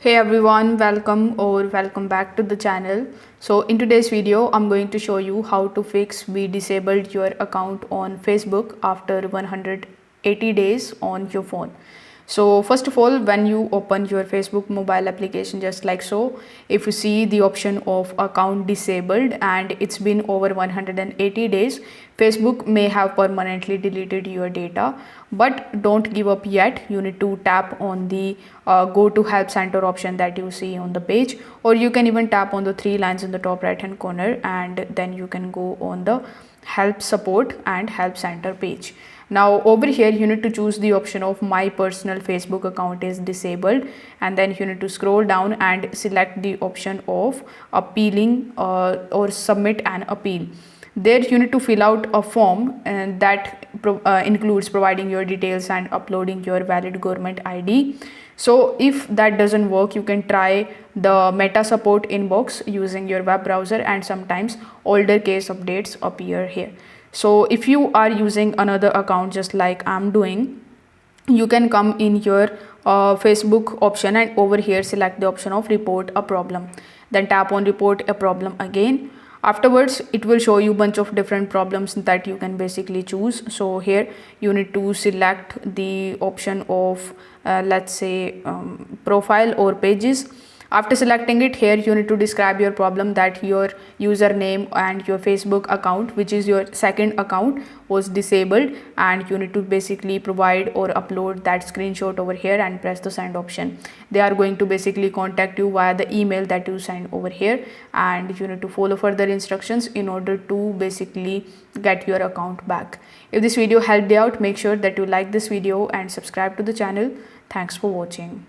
Hey everyone, welcome back to the channel. So in today's video I'm going to show you how to fix we disabled your account on Facebook after 180 days on your phone. So first of all, when you open your Facebook mobile application just like so, if you see the option of account disabled and it's been over 180 days, Facebook may have permanently deleted your data. But don't give up yet. You need to tap on the go to help center option that you see on the page, or you can even tap on the three lines in the top right hand corner and then you can go on the help support and help center page. Now over here you need to choose the option of my personal Facebook account is disabled, and then you need to scroll down and select the option of appealing or submit an appeal. There you need to fill out a form and that includes providing your details and uploading your valid government ID. So if that doesn't work, you can try the Meta support inbox using your web browser, and sometimes older case updates appear here. So if you are using another account just like I'm doing, you can come in your Facebook option and over here select the option of report a problem, then tap on report a problem again. Afterwards it will show you bunch of different problems that you can basically choose. So here you need to select the option of let's say profile or pages. After selecting it, here you need to describe your problem, that your username and your Facebook account, which is your second account, was disabled, and you need to basically provide or upload that screenshot over here and press the send option. They are going to basically contact you via the email that you send over here, and you need to follow further instructions in order to basically get your account back. If this video helped you out, make sure that you like this video and subscribe to the channel. Thanks for watching.